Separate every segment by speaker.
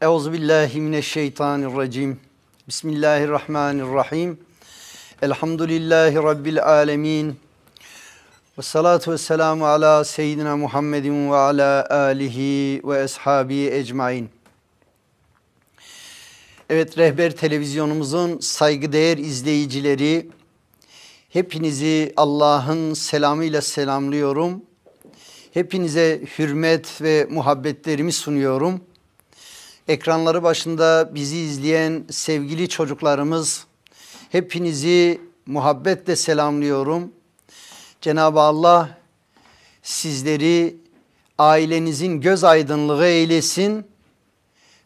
Speaker 1: Euzubillahimineşşeytanirracim. Bismillahirrahmanirrahim. Elhamdülillahi Rabbil alemin. Ve salatu ve selamu ala seyyidina Muhammedin ve ala alihi ve ashabihi ecmain. Evet, Rehber televizyonumuzun saygıdeğer izleyicileri, hepinizi Allah'ın selamıyla selamlıyorum. Hepinize hürmet ve muhabbetlerimi sunuyorum. Ekranları başında bizi izleyen sevgili çocuklarımız, hepinizi muhabbetle selamlıyorum. Cenab-ı Allah sizleri ailenizin göz aydınlığı eylesin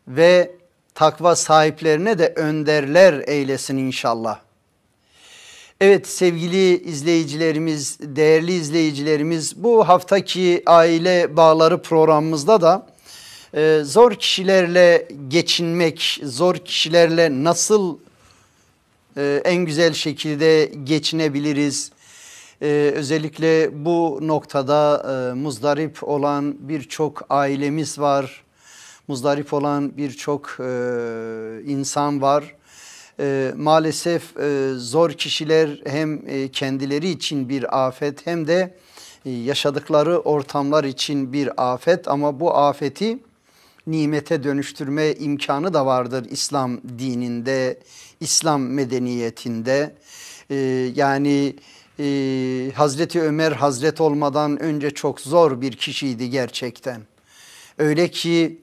Speaker 1: ve takva sahiplerine de önderler eylesin inşallah. Evet sevgili izleyicilerimiz, değerli izleyicilerimiz, bu haftaki aile bağları programımızda da zor kişilerle geçinmek, zor kişilerle nasıl en güzel şekilde geçinebiliriz? Özellikle bu noktada muzdarip olan birçok ailemiz var, muzdarip olan birçok insan var. Maalesef zor kişiler hem kendileri için bir afet hem de yaşadıkları ortamlar için bir afet, ama bu afeti nimete dönüştürme imkanı da vardır İslam dininde, İslam medeniyetinde. Yani Hazreti Ömer Hazret olmadan önce çok zor bir kişiydi gerçekten. Öyle ki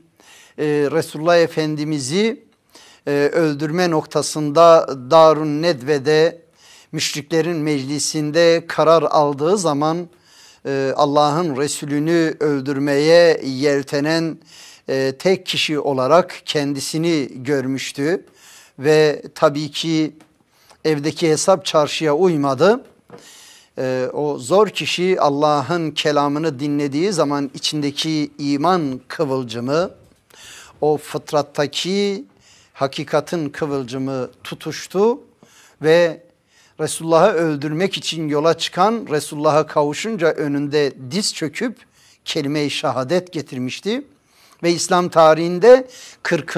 Speaker 1: Resulullah Efendimiz'i öldürme noktasında Darun Nedve'de müşriklerin meclisinde karar aldığı zaman Allah'ın Resulünü öldürmeye yeltenen tek kişi olarak kendisini görmüştü. Ve tabii ki evdeki hesap çarşıya uymadı. O zor kişi Allah'ın kelamını dinlediği zaman içindeki iman kıvılcımı, o fıtrattaki hakikatin kıvılcımı tutuştu ve Resulullah'ı öldürmek için yola çıkan, Resulullah'a kavuşunca önünde diz çöküp kelime-i şehadet getirmişti. Ve İslam tarihinde 40.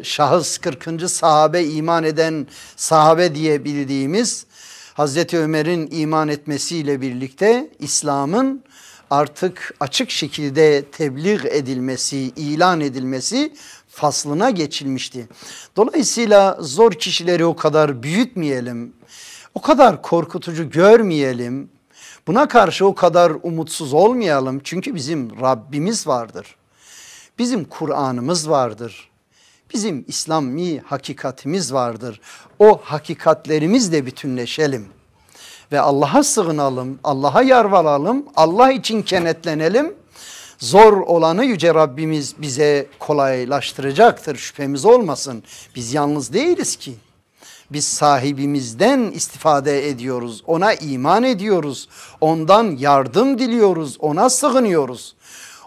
Speaker 1: şahıs, 40. sahabe, iman eden sahabe diye bildiğimiz Hazreti Ömer'in iman etmesiyle birlikte İslam'ın artık açık şekilde tebliğ edilmesi, ilan edilmesi faslına geçilmişti. Dolayısıyla zor kişileri o kadar büyütmeyelim, o kadar korkutucu görmeyelim, buna karşı o kadar umutsuz olmayalım. Çünkü bizim Rabbimiz vardır, bizim Kur'an'ımız vardır, bizim İslami hakikatimiz vardır. O hakikatlerimizle bütünleşelim ve Allah'a sığınalım, Allah'a yalvaralım, Allah için kenetlenelim. Zor olanı Yüce Rabbimiz bize kolaylaştıracaktır, şüphemiz olmasın. Biz yalnız değiliz ki. Biz sahibimizden istifade ediyoruz, ona iman ediyoruz, ondan yardım diliyoruz, ona sığınıyoruz.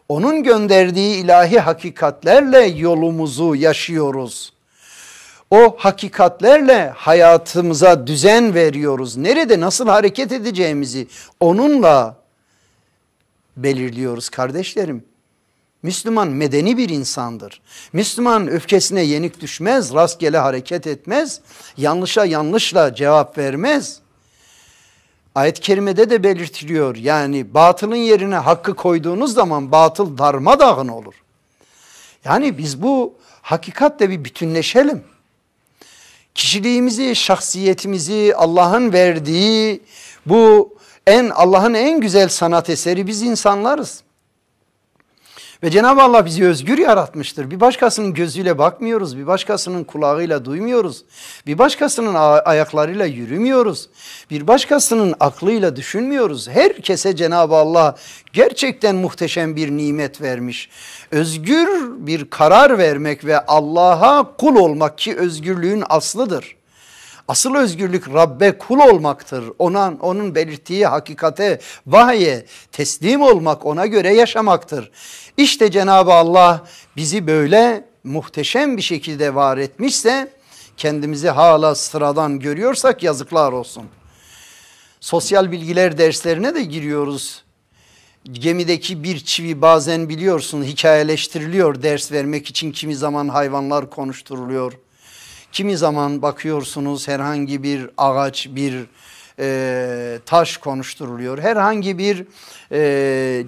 Speaker 1: Onun gönderdiği ilahi hakikatlerle yolumuzu yaşıyoruz. O hakikatlerle hayatımıza düzen veriyoruz. Nerede nasıl hareket edeceğimizi onunla belirliyoruz kardeşlerim. Müslüman medeni bir insandır. Müslüman öfkesine yenik düşmez, rastgele hareket etmez, yanlışa yanlışla cevap vermez. Ayet-i kerimede de belirtiliyor. Yani batılın yerine hakkı koyduğunuz zaman batıl darmadağın olur. Yani biz bu hakikatle bir bütünleşelim. Kişiliğimizi, şahsiyetimizi, Allah'ın verdiği bu Allah'ın en güzel sanat eseri biz insanlarız. Ve Cenab-ı Allah bizi özgür yaratmıştır. Bir başkasının gözüyle bakmıyoruz, bir başkasının kulağıyla duymuyoruz, bir başkasının ayaklarıyla yürümüyoruz, bir başkasının aklıyla düşünmüyoruz. Herkese Cenab-ı Allah gerçekten muhteşem bir nimet vermiş. Özgür bir karar vermek ve Allah'a kul olmak, ki özgürlüğün aslıdır. Asıl özgürlük Rabbe kul olmaktır. Onun belirttiği hakikate, vahye teslim olmak, ona göre yaşamaktır. İşte Cenab-ı Allah bizi böyle muhteşem bir şekilde var etmişse, kendimizi hala sıradan görüyorsak yazıklar olsun. Sosyal bilgiler derslerine de giriyoruz. Gemideki bir çivi bazen biliyorsun hikayeleştiriliyor ders vermek için, kimi zaman hayvanlar konuşturuluyor. Kimi zaman bakıyorsunuz herhangi bir ağaç, bir taş konuşturuluyor. Herhangi bir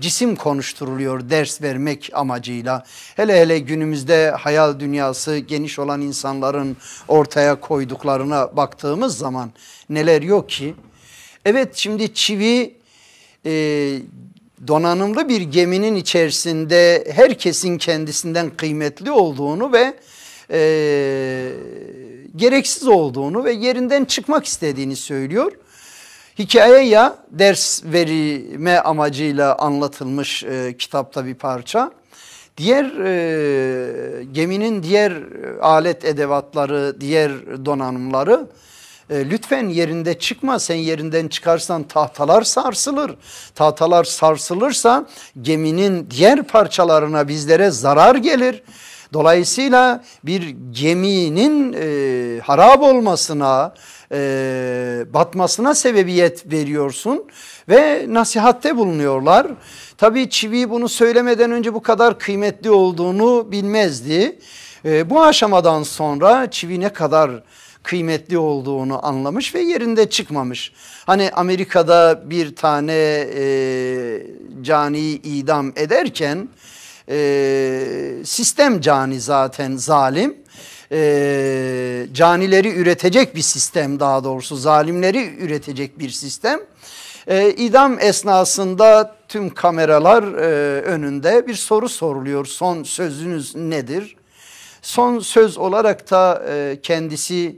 Speaker 1: cisim konuşturuluyor ders vermek amacıyla. Hele hele günümüzde hayal dünyası geniş olan insanların ortaya koyduklarına baktığımız zaman neler yok ki? Evet, şimdi çivi donanımlı bir geminin içerisinde herkesin kendisinden kıymetli olduğunu ve gereksiz olduğunu ve yerinden çıkmak istediğini söylüyor. Hikaye ya ders verme amacıyla anlatılmış kitapta bir parça. Diğer geminin diğer alet edevatları, diğer donanımları lütfen yerinde çıkma. Sen yerinden çıkarsan tahtalar sarsılır. Tahtalar sarsılırsa geminin diğer parçalarına, bizlere zarar gelir. Dolayısıyla bir geminin harap olmasına, batmasına sebebiyet veriyorsun ve nasihatte bulunuyorlar. Tabii çivi bunu söylemeden önce bu kadar kıymetli olduğunu bilmezdi. Bu aşamadan sonra çivi ne kadar kıymetli olduğunu anlamış ve yerinde çıkmamış. Hani Amerika'da bir tane caniyi idam ederken, sistem cani zaten zalim, canileri üretecek bir sistem, daha doğrusu zalimleri üretecek bir sistem. İdam esnasında tüm kameralar önünde bir soru soruluyor. Son sözünüz nedir? Son söz olarak da kendisi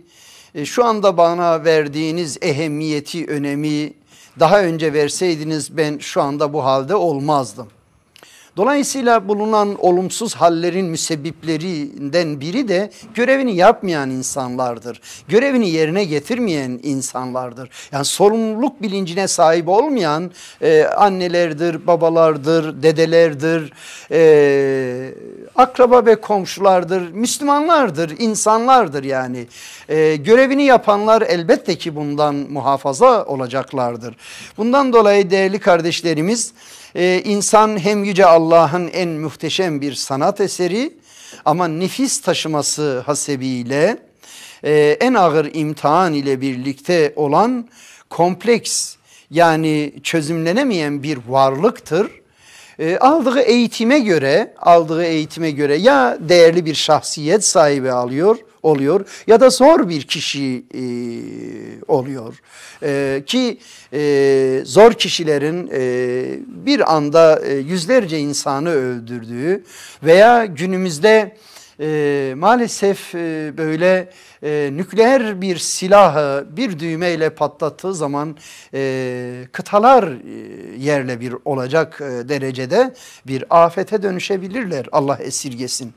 Speaker 1: şu anda bana verdiğiniz ehemmiyeti, önemi daha önce verseydiniz ben şu anda bu halde olmazdım. Dolayısıyla bulunan olumsuz hallerin müsebbiplerinden biri de görevini yapmayan insanlardır. Görevini yerine getirmeyen insanlardır. Yani sorumluluk bilincine sahip olmayan annelerdir, babalardır, dedelerdir, akraba ve komşulardır, Müslümanlardır, insanlardır yani. Görevini yapanlar elbette ki bundan muhafaza olacaklardır. Bundan dolayı değerli kardeşlerimiz, İnsan hem Yüce Allah'ın en muhteşem bir sanat eseri ama nefis taşıması hasebiyle en ağır imtihan ile birlikte olan kompleks, yani çözümlenemeyen bir varlıktır. Aldığı eğitime göre ya değerli bir şahsiyet sahibi oluyor ya da zor bir kişi oluyor. Ki zor kişilerin bir anda yüzlerce insanı öldürdüğü veya günümüzde maalesef böyle nükleer bir silahı bir düğmeyle patlattığı zaman kıtalar yerle bir olacak derecede bir afete dönüşebilirler. Allah esirgesin.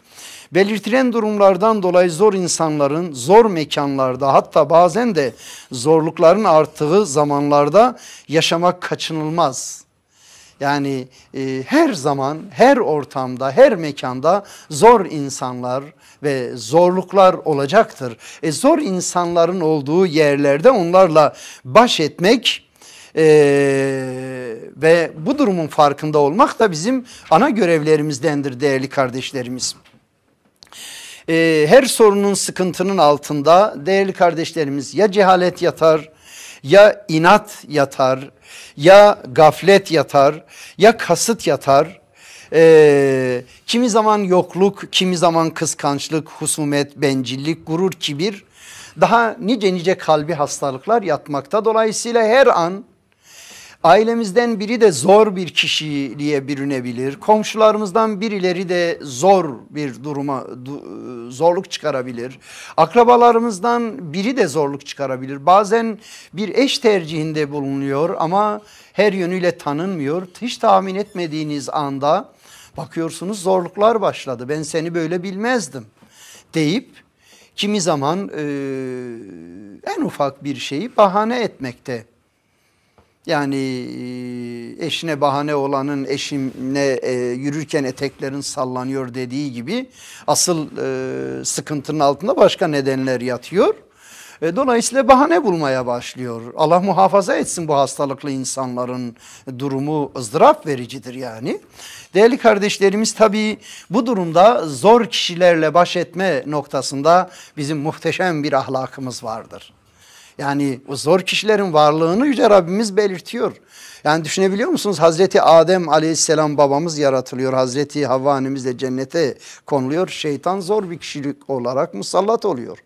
Speaker 1: Belirtilen durumlardan dolayı zor insanların zor mekanlarda, hatta bazen de zorlukların arttığı zamanlarda yaşamak kaçınılmaz. Yani her zaman, her ortamda, her mekanda zor insanlar ve zorluklar olacaktır. Zor insanların olduğu yerlerde onlarla baş etmek ve bu durumun farkında olmak da bizim ana görevlerimizdendir değerli kardeşlerimiz. Her sorunun, sıkıntının altında değerli kardeşlerimiz ya cehalet yatar, ya inat yatar, ya gaflet yatar, ya kasıt yatar. Kimi zaman yokluk, kimi zaman kıskançlık, husumet, bencillik, gurur, kibir, daha nice kalbi hastalıklar yatmakta. Dolayısıyla her an ailemizden biri de zor bir kişiliğe bürünebilir. Komşularımızdan birileri de zor bir duruma, zorluk çıkarabilir. Akrabalarımızdan biri de zorluk çıkarabilir. Bazen bir eş tercihinde bulunuyor ama her yönüyle tanınmıyor. Hiç tahmin etmediğiniz anda bakıyorsunuz zorluklar başladı. Ben seni böyle bilmezdim deyip kimi zaman en ufak bir şeyi bahane etmekte. Yani eşine bahane olanın eşimle yürürken eteklerin sallanıyor dediği gibi asıl sıkıntının altında başka nedenler yatıyor. Dolayısıyla bahane bulmaya başlıyor. Allah muhafaza etsin, bu hastalıklı insanların durumu ızdırap vericidir yani. Değerli kardeşlerimiz, tabii bu durumda zor kişilerle baş etme noktasında bizim muhteşem bir ahlakımız vardır. Yani o zor kişilerin varlığını Yüce Rabbimiz belirtiyor. Yani düşünebiliyor musunuz? Hazreti Adem Aleyhisselam babamız yaratılıyor. Hazreti Havva annemiz de cennete konuluyor. Şeytan zor bir kişilik olarak musallat oluyor.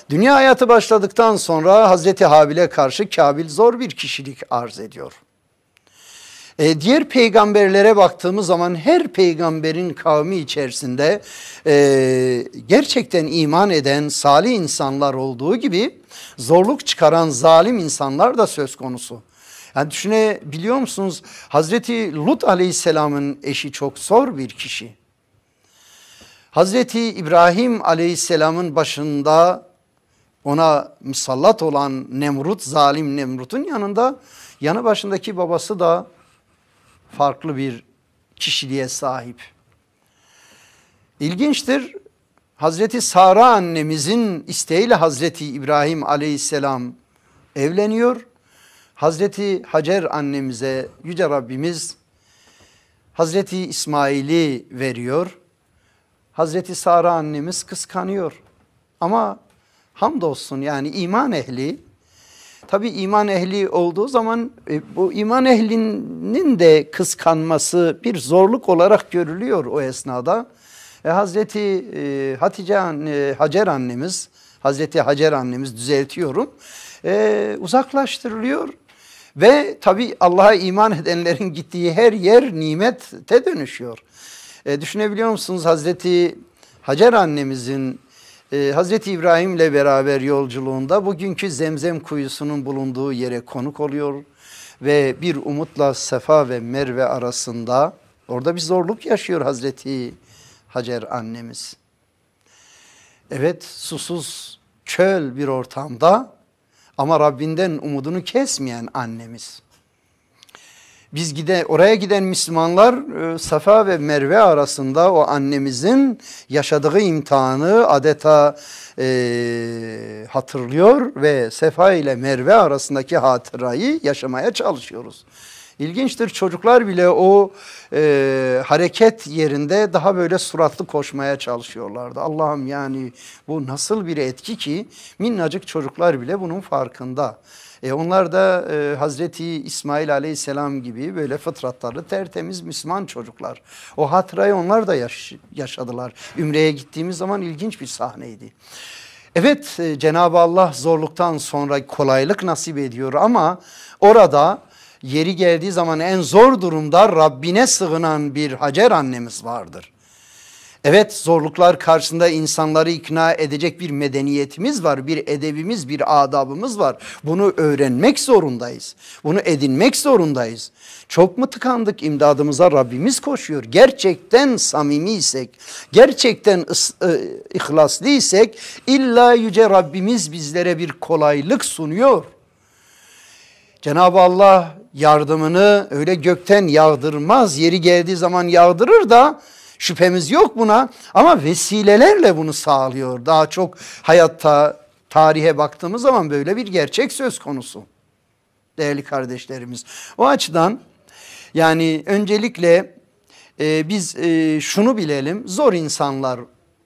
Speaker 1: Dünya hayatı başladıktan sonra Hazreti Habil'e karşı Kabil zor bir kişilik arz ediyor. Diğer peygamberlere baktığımız zaman her peygamberin kavmi içerisinde gerçekten iman eden salih insanlar olduğu gibi zorluk çıkaran zalim insanlar da söz konusu. Yani düşünebiliyor musunuz? Hazreti Lut Aleyhisselam'ın eşi çok zor bir kişi. Hazreti İbrahim Aleyhisselam'ın başında ona musallat olan Nemrut, zalim Nemrut'un yanı başındaki babası da farklı bir kişiliğe sahip. İlginçtir. Hazreti Sara annemizin isteğiyle Hazreti İbrahim Aleyhisselam evleniyor. Hazreti Hacer annemize Yüce Rabbimiz Hazreti İsmail'i veriyor. Hazreti Sara annemiz kıskanıyor. Ama hamdolsun yani iman ehli, tabi iman ehli olduğu zaman bu iman ehlinin de kıskanması bir zorluk olarak görülüyor o esnada. Hazreti Hacer annemiz, Hazreti Hacer annemiz düzeltiyorum, uzaklaştırılıyor. Ve tabi Allah'a iman edenlerin gittiği her yer nimete dönüşüyor. Düşünebiliyor musunuz? Hazreti Hacer annemizin Hazreti İbrahim ile beraber yolculuğunda bugünkü Zemzem kuyusunun bulunduğu yere konuk oluyor. Ve bir umutla Safa ve Merve arasında orada bir zorluk yaşıyor Hazreti Hacer annemiz. Evet, susuz çöl bir ortamda ama Rabbinden umudunu kesmeyen annemiz. Oraya giden Müslümanlar Safa ve Merve arasında o annemizin yaşadığı imtihanı adeta hatırlıyor ve Safa ile Merve arasındaki hatırayı yaşamaya çalışıyoruz. İlginçtir, çocuklar bile o hareket yerinde daha böyle suratlı koşmaya çalışıyorlardı. Allah'ım, yani bu nasıl bir etki ki minnacık çocuklar bile bunun farkında. Onlar da Hazreti İsmail Aleyhisselam gibi böyle fıtratları tertemiz Müslüman çocuklar. O hatırayı onlar da yaşadılar. Ümre'ye gittiğimiz zaman ilginç bir sahneydi. Evet, Cenab-ı Allah zorluktan sonra kolaylık nasip ediyor ama orada yeri geldiği zaman en zor durumda Rabbine sığınan bir Hacer annemiz vardır. Evet, zorluklar karşısında insanları ikna edecek bir medeniyetimiz var, bir edebimiz, bir adabımız var. Bunu öğrenmek zorundayız, bunu edinmek zorundayız. Çok mu tıkandık, imdadımıza Rabbimiz koşuyor. Gerçekten samimiysek, gerçekten ihlaslıysak illa Yüce Rabbimiz bizlere bir kolaylık sunuyor. Cenab-ı Allah yardımını öyle gökten yağdırmaz, yeri geldiği zaman yağdırır da şüphemiz yok buna, ama vesilelerle bunu sağlıyor. Daha çok hayatta, tarihe baktığımız zaman böyle bir gerçek söz konusu. Değerli kardeşlerimiz, o açıdan yani öncelikle biz şunu bilelim: zor insanlar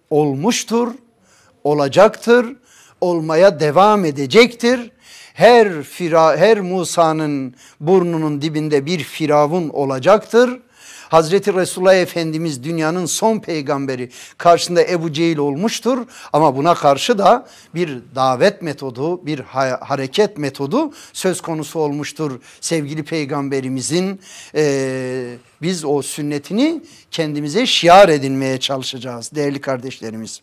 Speaker 1: olmuştur, olacaktır, olmaya devam edecektir. Her Musa'nın burnunun dibinde bir firavun olacaktır. Hazreti Resulullah Efendimiz dünyanın son peygamberi, karşısında Ebu Cehil olmuştur. Ama buna karşı da bir davet metodu, bir hareket metodu söz konusu olmuştur sevgili peygamberimizin. Biz o sünnetini kendimize şiar edinmeye çalışacağız değerli kardeşlerimiz.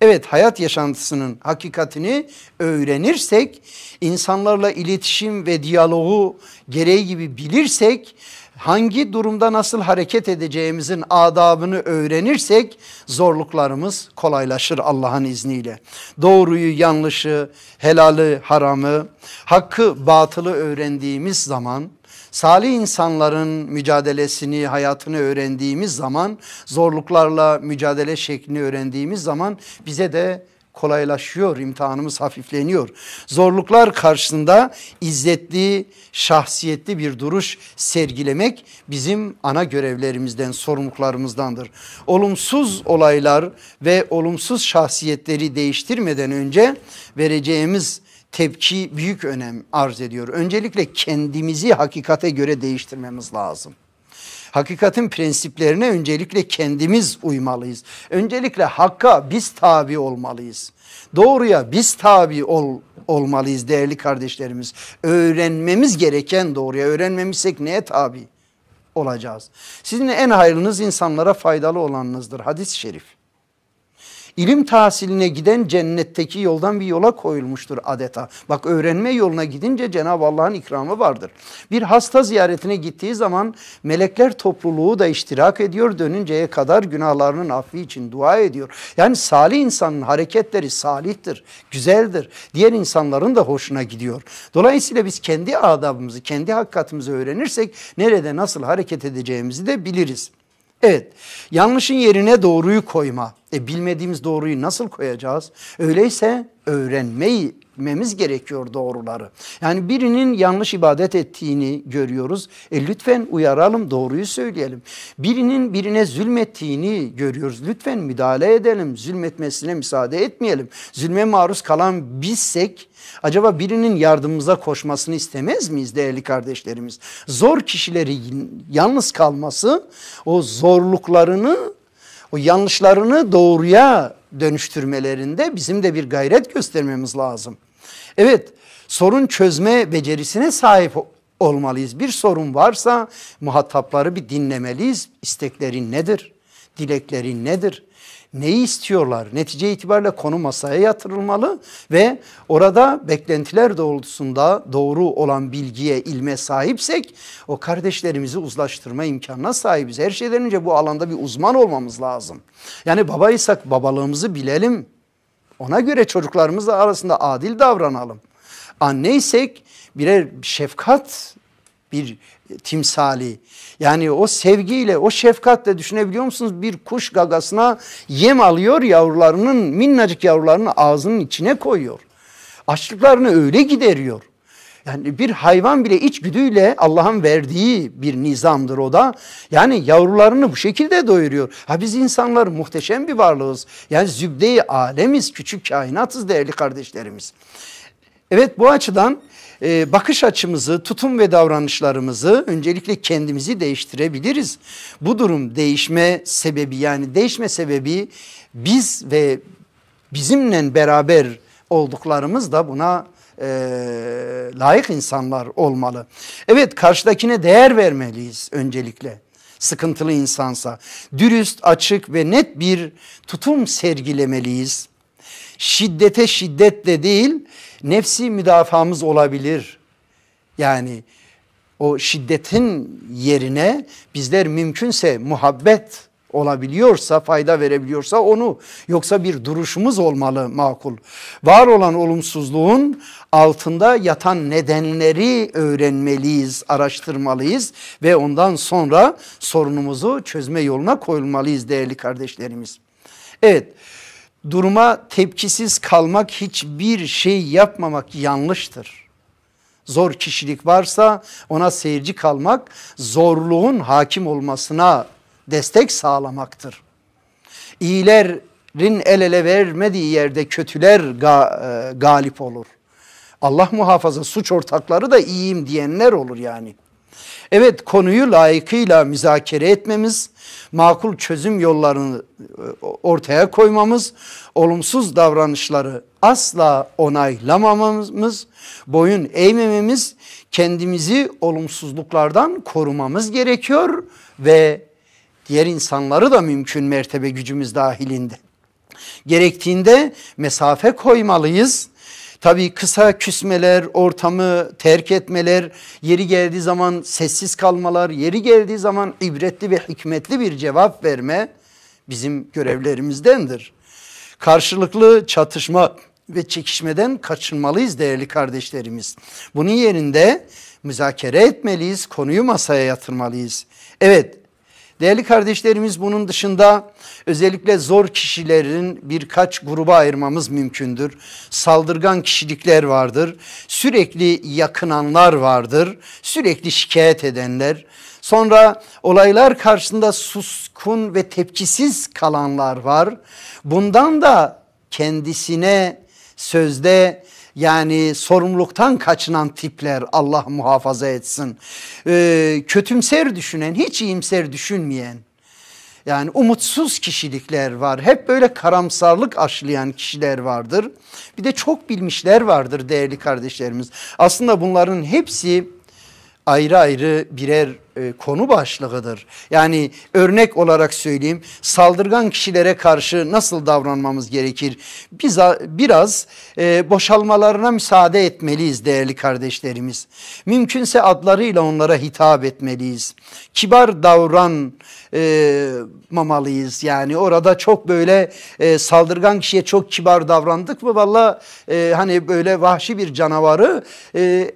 Speaker 1: Evet, hayat yaşantısının hakikatini öğrenirsek, insanlarla iletişim ve diyaloğu gereği gibi bilirsek, hangi durumda nasıl hareket edeceğimizin adabını öğrenirsek zorluklarımız kolaylaşır Allah'ın izniyle. Doğruyu, yanlışı, helali, haramı, hakkı, batılı öğrendiğimiz zaman, salih insanların mücadelesini, hayatını öğrendiğimiz zaman, zorluklarla mücadele şeklini öğrendiğimiz zaman bize de kolaylaşıyor, imtihanımız hafifleniyor. Zorluklar karşısında izzetli, şahsiyetli bir duruş sergilemek bizim ana görevlerimizden, sorumluluklarımızdandır. Olumsuz olaylar ve olumsuz şahsiyetleri değiştirmeden önce vereceğimiz tepki büyük önem arz ediyor. Öncelikle kendimizi hakikate göre değiştirmemiz lazım. Hakikatin prensiplerine öncelikle kendimiz uymalıyız. Öncelikle hakka biz tabi olmalıyız. Doğruya biz tabi olmalıyız değerli kardeşlerimiz. Öğrenmemiz gereken doğruya, öğrenmemişsek neye tabi olacağız? Sizin en hayırlınız insanlara faydalı olanınızdır. Hadis-i şerif. İlim tahsiline giden cennetteki yoldan bir yola koyulmuştur adeta. Bak, öğrenme yoluna gidince Cenab-ı Allah'ın ikramı vardır. Bir hasta ziyaretine gittiği zaman melekler topluluğu da iştirak ediyor. Dönünceye kadar günahlarının affı için dua ediyor. Yani salih insanın hareketleri salihtir, güzeldir. Diğer insanların da hoşuna gidiyor. Dolayısıyla biz kendi adabımızı, kendi hakikatimizi öğrenirsek nerede nasıl hareket edeceğimizi de biliriz. Evet, yanlışın yerine doğruyu koyma. Bilmediğimiz doğruyu nasıl koyacağız? Öyleyse öğrenmemiz gerekiyor doğruları. Yani birinin yanlış ibadet ettiğini görüyoruz. Lütfen uyaralım, doğruyu söyleyelim. Birinin birine zulmettiğini görüyoruz. Lütfen müdahale edelim, zulmetmesine müsaade etmeyelim. Zulme maruz kalan bizsek acaba birinin yardımımıza koşmasını istemez miyiz değerli kardeşlerimiz? Zor kişileri yalnız kalması, o zorluklarını, o yanlışlarını doğruya dönüştürmelerinde bizim de bir gayret göstermemiz lazım. Evet, sorun çözme becerisine sahip olmalıyız. Bir sorun varsa muhatapları bir dinlemeliyiz. İstekleri nedir? Dilekleri nedir? Neyi istiyorlar? Netice itibariyle konu masaya yatırılmalı ve orada beklentiler doğrultusunda doğru olan bilgiye, ilme sahipsek o kardeşlerimizi uzlaştırma imkanına sahibiz. Her şeyden önce bu alanda bir uzman olmamız lazım. Yani babaysak babalığımızı bilelim. Ona göre çocuklarımızla arasında adil davranalım. Anneysek birer şefkat bir timsali. Yani o sevgiyle, o şefkatle düşünebiliyor musunuz? Bir kuş gagasına yem alıyor, yavrularının, minnacık yavrularını ağzının içine koyuyor. Açlıklarını öyle gideriyor. Yani bir hayvan bile içgüdüyle Allah'ın verdiği bir nizamdır o da. Yani yavrularını bu şekilde doyuruyor. Biz insanlar muhteşem bir varlığız. Yani zübde-i alemiz, küçük kainatız değerli kardeşlerimiz. Evet, bu açıdan bakış açımızı, tutum ve davranışlarımızı öncelikle kendimizi değiştirebiliriz. Bu durum değişme sebebi, yani değişme sebebi biz ve bizimle beraber olduklarımız da buna layık insanlar olmalı. Evet, karşıdakine değer vermeliyiz öncelikle. Sıkıntılı insansa dürüst, açık ve net bir tutum sergilemeliyiz. Şiddete şiddetle değil, nefsi müdafaamız olabilir. Yani o şiddetin yerine bizler mümkünse muhabbet olabiliyorsa, fayda verebiliyorsa onu, yoksa bir duruşumuz olmalı makul. Var olan olumsuzluğun altında yatan nedenleri öğrenmeliyiz, araştırmalıyız ve ondan sonra sorunumuzu çözme yoluna koyulmalıyız değerli kardeşlerimiz. Evet, duruma tepkisiz kalmak, hiçbir şey yapmamak yanlıştır. Zor kişilik varsa ona seyirci kalmak, zorluğun hakim olmasına destek sağlamaktır. İyilerin el ele vermediği yerde kötüler galip olur. Allah muhafaza, suç ortakları da iyiyim diyenler olur yani. Evet, konuyu layıkıyla müzakere etmemiz, makul çözüm yollarını ortaya koymamız, olumsuz davranışları asla onaylamamamız, boyun eğmememiz, kendimizi olumsuzluklardan korumamız gerekiyor ve diğer insanları da mümkün mertebe gücümüz dahilinde. Gerektiğinde mesafe koymalıyız. Tabii kısa küsmeler, ortamı terk etmeler, yeri geldiği zaman sessiz kalmalar, yeri geldiği zaman ibretli ve hikmetli bir cevap verme bizim görevlerimizdendir. Karşılıklı çatışma ve çekişmeden kaçınmalıyız değerli kardeşlerimiz. Bunun yerinde müzakere etmeliyiz, konuyu masaya yatırmalıyız. Evet, Değerli kardeşlerimiz, bunun dışında özellikle zor kişilerin birkaç gruba ayırmamız mümkündür. Saldırgan kişilikler vardır, sürekli yakınanlar vardır, sürekli şikayet edenler. Sonra olaylar karşısında suskun ve tepkisiz kalanlar var. Bundan da kendisine sözde yani sorumluluktan kaçınan tipler, Allah muhafaza etsin. Kötümser düşünen, hiç iyimser düşünmeyen, yani umutsuz kişilikler var. Hep böyle karamsarlık aşılayan kişiler vardır. Bir de çok bilmişler vardır değerli kardeşlerimiz. Aslında bunların hepsi ayrı ayrı birer konu başlığıdır. Yani örnek olarak söyleyeyim, saldırgan kişilere karşı nasıl davranmamız gerekir? Biz biraz boşalmalarına müsaade etmeliyiz değerli kardeşlerimiz. Mümkünse adlarıyla onlara hitap etmeliyiz. Kibar davranmamalıyız. Yani orada çok böyle saldırgan kişiye çok kibar davrandık mı valla hani böyle vahşi bir canavarı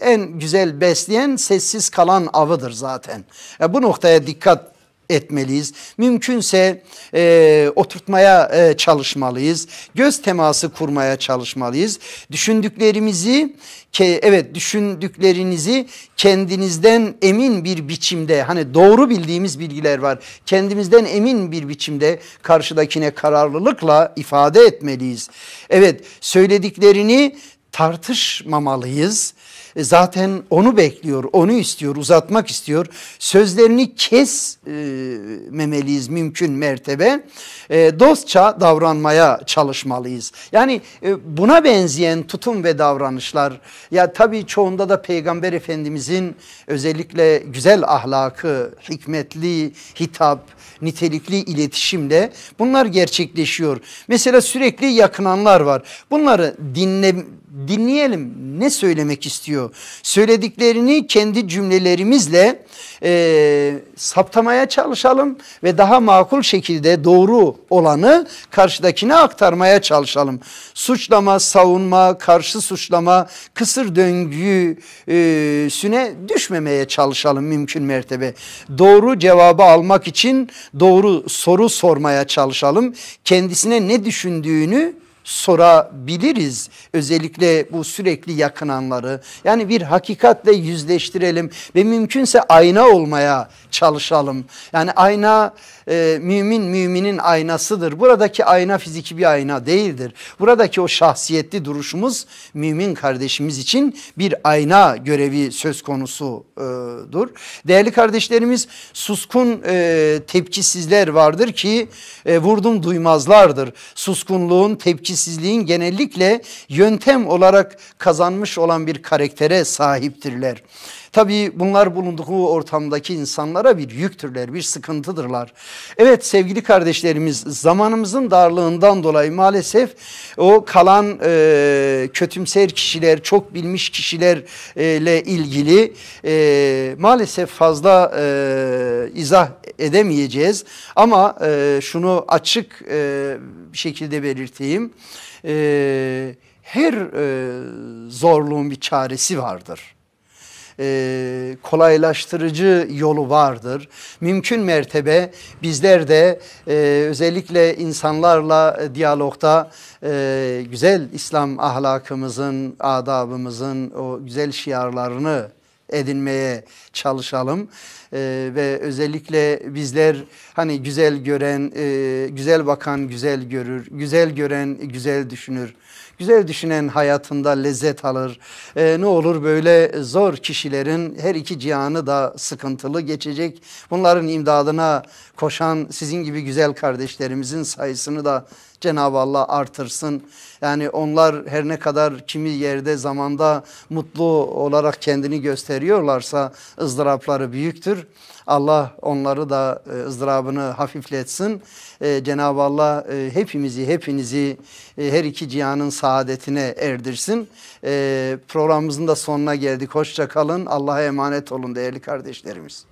Speaker 1: en güzel besleyen sessiz kalan avıdır zaten. Bu noktaya dikkat etmeliyiz. Mümkünse oturtmaya çalışmalıyız. Göz teması kurmaya çalışmalıyız. Düşündüklerinizi kendinizden emin bir biçimde, hani doğru bildiğimiz bilgiler var, kendimizden emin bir biçimde karşıdakine kararlılıkla ifade etmeliyiz. Evet, söylediklerini tartışmamalıyız. Zaten onu bekliyor, onu istiyor, uzatmak istiyor. Sözlerini kesmemeliyiz mümkün mertebe. Dostça davranmaya çalışmalıyız. Yani buna benzeyen tutum ve davranışlar, ya tabii çoğunda da Peygamber Efendimizin özellikle güzel ahlakı, hikmetli hitap, nitelikli iletişimle bunlar gerçekleşiyor. Mesela sürekli yakınanlar var. Bunları dinleyelim, ne söylemek istiyor? Söylediklerini kendi cümlelerimizle saptamaya çalışalım ve daha makul şekilde doğru olanı karşıdakine aktarmaya çalışalım. Suçlama, savunma, karşı suçlama, kısır döngüsüne düşmemeye çalışalım mümkün mertebe. Doğru cevabı almak için doğru soru sormaya çalışalım. Kendisine ne düşündüğünü sorabiliriz. Özellikle bu sürekli yakınanları, yani bir hakikatle yüzleştirelim ve mümkünse ayna olmaya çalışalım. Yani ayna müminin aynasıdır. Buradaki ayna fiziki bir ayna değildir. Buradaki o şahsiyetli duruşumuz mümin kardeşimiz için bir ayna görevi söz konusudur. Değerli kardeşlerimiz, suskun tepkisizler vardır ki vurdum duymazlardır. Suskunluğun, tepkisizliğin genellikle yöntem olarak kazanmış olan bir karaktere sahiptirler. Tabii bunlar bulunduğu ortamdaki insanlara bir yüktürler, bir sıkıntıdırlar. Evet sevgili kardeşlerimiz, zamanımızın darlığından dolayı maalesef o kalan kötümser kişiler, çok bilmiş kişilerle ilgili maalesef fazla izah edemeyeceğiz. Ama şunu açık bir şekilde belirteyim. Her zorluğun bir çaresi vardır. Kolaylaştırıcı yolu vardır. Mümkün mertebe bizler de özellikle insanlarla diyalogda güzel İslam ahlakımızın, adabımızın o güzel şiarlarını edinmeye çalışalım. Ve özellikle bizler hani güzel gören, güzel bakan güzel görür, güzel gören güzel düşünür. Güzel düşünen hayatında lezzet alır. Ne olur böyle zor kişilerin her iki cihanı da sıkıntılı geçecek. Bunların imdadına koşan sizin gibi güzel kardeşlerimizin sayısını da Cenab-ı Allah artırsın. Yani onlar her ne kadar kimi yerde zamanda mutlu olarak kendini gösteriyorlarsa ızdırapları büyüktür. Allah onları da ızdırabını hafifletsin. Cenab-ı Allah hepinizi her iki cihanın saadetine erdirsin. Programımızın da sonuna geldik. Hoşça kalın. Allah'a emanet olun değerli kardeşlerimiz.